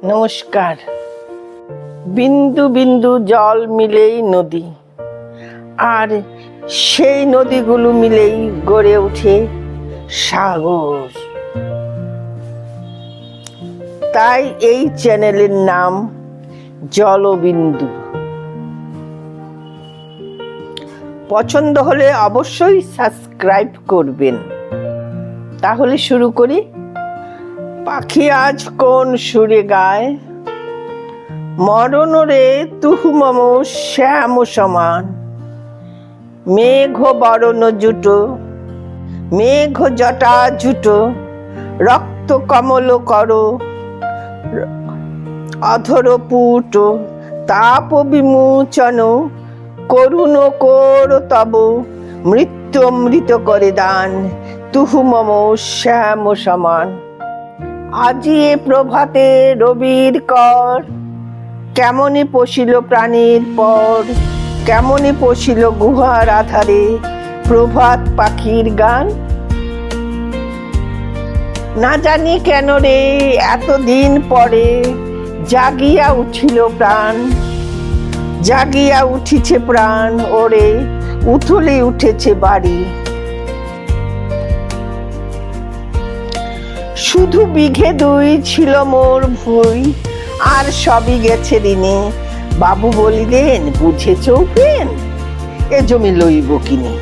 নমস্কার। বিন্দু বিন্দু জল মিলেই নদী, আর সেই নদীগুলো মিলেই গড়ে ওঠে সাগর। তাই এই চ্যানেলের নাম জলবিন্দু। পছন্দ হলে অবশ্যই সাবস্ক্রাইব করবেন। তাহলে শুরু করি। পাখি আজ কোন সুরে গায়, মরণ রে তুহু মম শ্যাম সমান। মেঘ বরণ জুটো, মেঘ জটা জুটো, রক্ত কমল কর, অধর পুট তাপ বিমোচন, করুণ কোর তব মৃত্যু অমৃত করে দান, তুহু মম শ্যাম সমান। আজি এ প্রভাতে রবির কর, কেমনি পশিল প্রাণীর পর, কেমনি পশিল গুহার আধারে প্রভাত পাখির গান। না জানি কেন রে এতদিন পরে জাগিয়া উঠিল প্রাণ, জাগিয়া উঠিছে প্রাণ ওরে, উথলে উঠেছে বাড়ি। শুধু বিঘে দুই ছিল মোর ভুই, আর সবই গেছে ঋণে। বাবু বলিলেন বুঝেছ পেন, এ জমি লইব কিনে।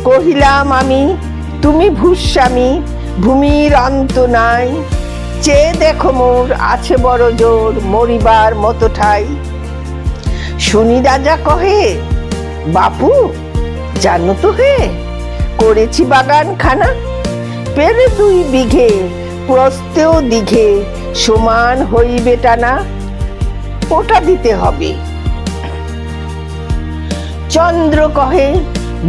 কহিলাম আমি তুমি ভূস্বামী, ভূমির অন্ত নাই। চেয়ে দেখো মোর আছে বড় জোর, মরিবার মতো ঠাই। শুনি রাজা কহে বাপু জানো তো হে, করেছি বাগান খানা। পেরে দুই বিঘে প্রস্থেও দিঘে, সমান হইবে টানা, ওটা দিতে হবে। চন্দ্র কহে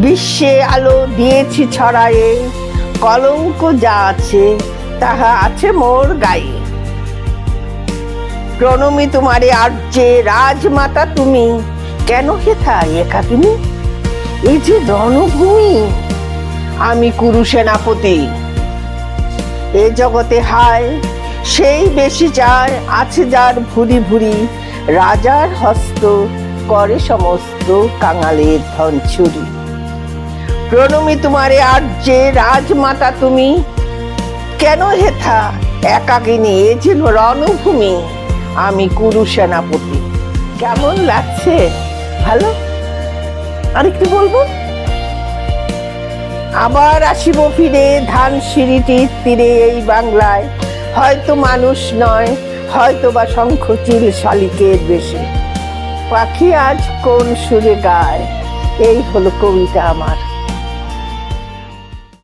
বিশ্বে আলো দিয়েছি ছড়ায়ে, কলঙ্ক যা আছে তাহা আছে মোর গায়ে। প্রণমী তোমারে আর্যে রাজমাতা তুমি, কেন হেথা একাকিনী? এই যে রণভূমি, আমি কুরু সেনাপতি। এ জগতে হায় সেই বেশি চায়, আছে যার ভুরি ভুরি, রাজার হস্ত করে সমস্ত কাঙালের ধন চুরি। প্রণমী তোমারে আর্যে রাজমাতা তুমি, কেন হেথা একাকিনী? এ যে রণভূমি, আমি কুরু সেনাপতি। কেমন লাগছে? ভালো? আরেকটু বলবো? আবার আসিব ফিরে ধানসিঁড়িটির তীরে এই বাংলায়, হয়তো মানুষ নয়, হয়তো বা শঙ্খচিল শালিকের বেশে। পাখি আজ কোন সুরে গায়, এই হলো কবিতা আমার।